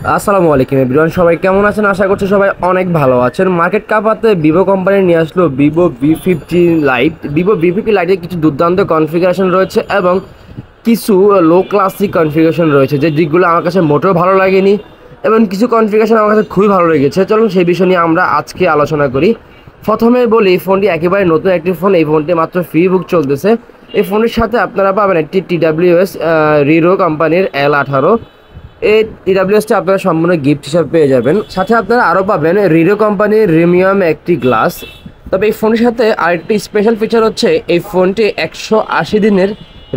আসসালামু আলাইকুম এভরিওয়ান, সবাই কেমন আছেন? আশা করছি সবাই অনেক ভালো আছেন। মার্কেট কাপাতে ভিভো কোম্পানি নিয়ে আসলো Vivo V50 light. Vivo V50 লাইটের কিছু দুর্দান্ত কনফিগারেশন রয়েছে এবং কিছু লো ক্লাসিক কনফিগারেশন রয়েছে, যে দিকগুলো আমার কাছে মোটেও ভালো লাগেনি এবং কিছু কনফিগারেশন আমার কাছে খুবই ভালো লেগেছে। চলুন সেই বিষয় নিয়ে আমরা আজকে আলোচনা করি। প্রথমে বলি, এই ফোনটি একেবারে নতুন একটি ফোন। এই ফোনটি মাত্র ফ্রি বুক চলতেছে। এই ফোনের সাথে আপনারা পাবেন একটি TWS রিরো কোম্পানির L18। এই TWSটা আপনারা সম্পূর্ণ গিফট হিসাবে পেয়ে যাবেন। সাথে আপনারা আরও পাবেন রিরো কোম্পানির রিমিয়াম একটি গ্লাস। তবে এই ফোনের সাথে আরেকটি স্পেশাল ফিচার হচ্ছে, এই ফোনটি 180 দিনের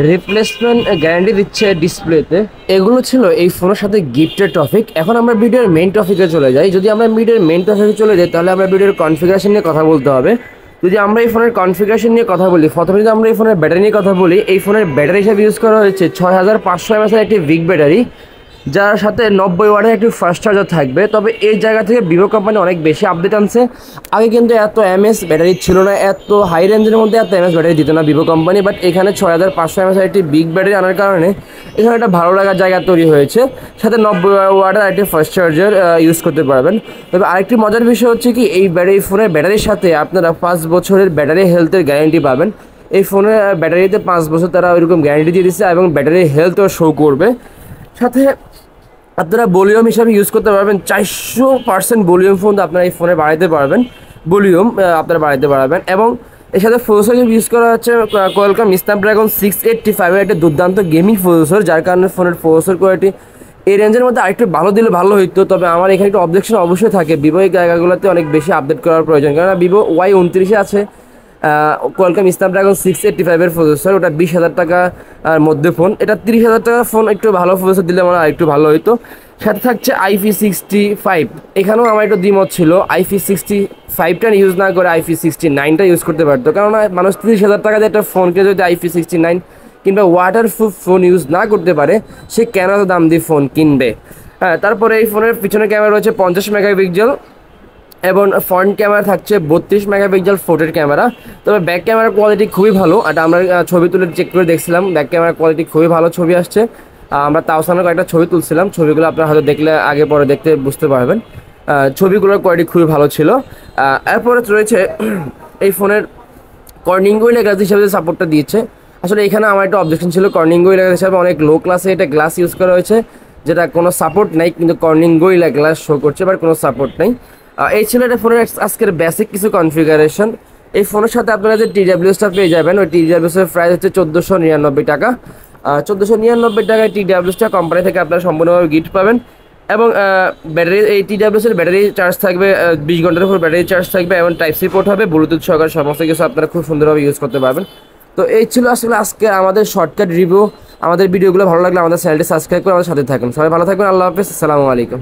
রিপ্লেসমেন্ট গ্যারান্টি দিচ্ছে ডিসপ্লেতে। এগুলো ছিল এই ফোনের সাথে গিফটের টপিক। এখন আমরা ভিডিওর মেইন টপিকে চলে যাই। যদি আমরা ভিডিওর মেইন টপিকে চলে যাই তাহলে আমরা ভিডিওর কনফিগারেশন নিয়ে কথা বলতে হবে। যদি আমরা এই ফোনের কনফিগারেশন নিয়ে কথা বলি, প্রথমে যদি আমরা এই ফোনের ব্যাটারি নিয়ে কথা বলি, এই ফোনের ব্যাটারি হিসাবে ইউজ করা হয়েছে 6500 mAh একটি বিগ ব্যাটারি, যার সাথে 90 ওয়াটের একটি ফাস্ট চার্জার থাকবে। তবে এই জায়গা থেকে ভিভো কোম্পানি অনেক বেশি আপডেট আনছে। আগে কিন্তু এত এমএস ব্যাটারি ছিল না, এত হাই রেঞ্জের মধ্যে এত এমএস ব্যাটারি দিত না ভিভো কোম্পানি। বাট এখানে 6500 mAh একটি বিগ ব্যাটারি আনার কারণে এখানে একটা ভালো লাগার জায়গা তৈরি হয়েছে। সাথে 90 ওয়াটের একটি ফাস্ট চার্জার ইউজ করতে পারবেন। তবে আরেকটি মজার বিষয় হচ্ছে কি, এই ফোনের ব্যাটারির সাথে আপনারা 5 বছরের ব্যাটারি হেলথের গ্যারান্টি পাবেন। এই ফোনের ব্যাটারিতে 5 বছর তারা ওইরকম গ্যারান্টি দিয়ে দিচ্ছে এবং ব্যাটারি হেলথও শো করবে। সাথে আপনারা ভলিউম হিসাবে ইউজ করতে পারবেন। 400% ভলিউম ফোন আপনারা এই ফোনে বাড়াইতে পারবেন, ভলিউম আপনারা বাড়াইতে পারবেন। এবং এর সাথে প্রসেসর ইউজ করা হচ্ছে কোয়ালকম স্ন্যাপড্রাগন 685 একটা দুর্দান্ত গেমিং প্রসেসর, যার কারণে ফোনের প্রসেসর কোয়ালিটি এই রেঞ্জের মধ্যে আরেকটু ভালো দিলে ভালো হইতো। তবে আমার এখানে একটু অবজেকশন অবশ্যই থাকে, ভিভো এই জায়গাগুলোতে অনেক বেশি আপডেট করার প্রয়োজন। কারণ ভিভো Y29 আছে কোয়ালকম স্ন্যাপড্রাগন 685 প্রসেসর, ওটা 20,000 টাকার মধ্যে ফোন। এটা 30,000 টাকার ফোন, একটু ভালো প্রসেসর দিলে আমার একটু ভালো হইতো। সাথে থাকছে IP65। এখানেও আমার একটু দ্বিমত ছিল, IP65টা ইউজ না করে IP69টা ইউজ করতে পারতো। কারণ মানুষ 30,000 টাকা দিয়ে একটা ফোনকে যদি IP69 কিংবা ওয়াটারপ্রুফ ফোন ইউজ না করতে পারে, সে কেন দাম দিয়ে ফোন কিনবে? হ্যাঁ, তারপরে এই ফোনের পিছনে ক্যামেরা রয়েছে 50 মেগাপিক্সেল এবং ফ্রন্ট ক্যামেরা থাকছে 32 মেগাপিক্সেল ফোটের ক্যামেরা। তবে ব্যাক ক্যামেরার কোয়ালিটি খুবই ভালো। আর আমরা ছবি তুলে চেক করে দেখছিলাম, ব্যাক ক্যামেরার কোয়ালিটি খুবই ভালো ছবি আসছে। আমরা তাওসানের কয়েকটা ছবি তুলছিলাম, ছবিগুলো আপনারা হয়তো দেখলে আগে পরে দেখতে বুঝতে পারবেন। ছবিগুলোর কোয়ালিটি খুবই ভালো ছিল। এরপরে রয়েছে এই ফোনের কর্নিং গোরিলা গ্লাস হিসাবে সাপোর্টটা দিয়েছে। আসলে এখানে আমার একটা অবজেকশন ছিল, কর্নিং গোরিলা গ্লাস হিসাবে অনেক লো ক্লাসে এটা গ্লাস ইউজ করা হয়েছে, যেটা কোনো সাপোর্ট নাই, কিন্তু কর্নিং গোরিলা গ্লাস শো করছে, বাট কোনো সাপোর্ট নেই। এই ছিল এটা ফোনের আজকের বেসিক কিছু কনফিগারেশন। এই ফোনের সাথে আপনারা যে TWSটা পেয়ে যাবেন, ওই TWSের প্রাইস হচ্ছে 1499 টাকা। 1499 টাকায় TWSটা কোম্পানি থেকে আপনারা সম্পূর্ণভাবে গিফট পাবেন। এবং ব্যাটারি, এই TWSের ব্যাটারি চার্জ থাকবে 20 ঘন্টার উপর ব্যাটারি চার্জ থাকবে এবং টাইপ সি পোর্ট হবে, ব্লুটুথ সহকারে সমস্ত কিছু আপনারা খুব সুন্দরভাবে ইউজ করতে পারবেন। তো এই ছিল আসলে আজকে আমাদের শর্টকাট রিভিউ। আমাদের ভিডিওগুলো ভালো লাগলে আমাদের চ্যানেলটি সাবস্ক্রাইব করে আমাদের সাথে থাকুন। সবাই ভালো থাকবেন, আল্লাহ হাফেজ, আসসালামু আলাইকুম।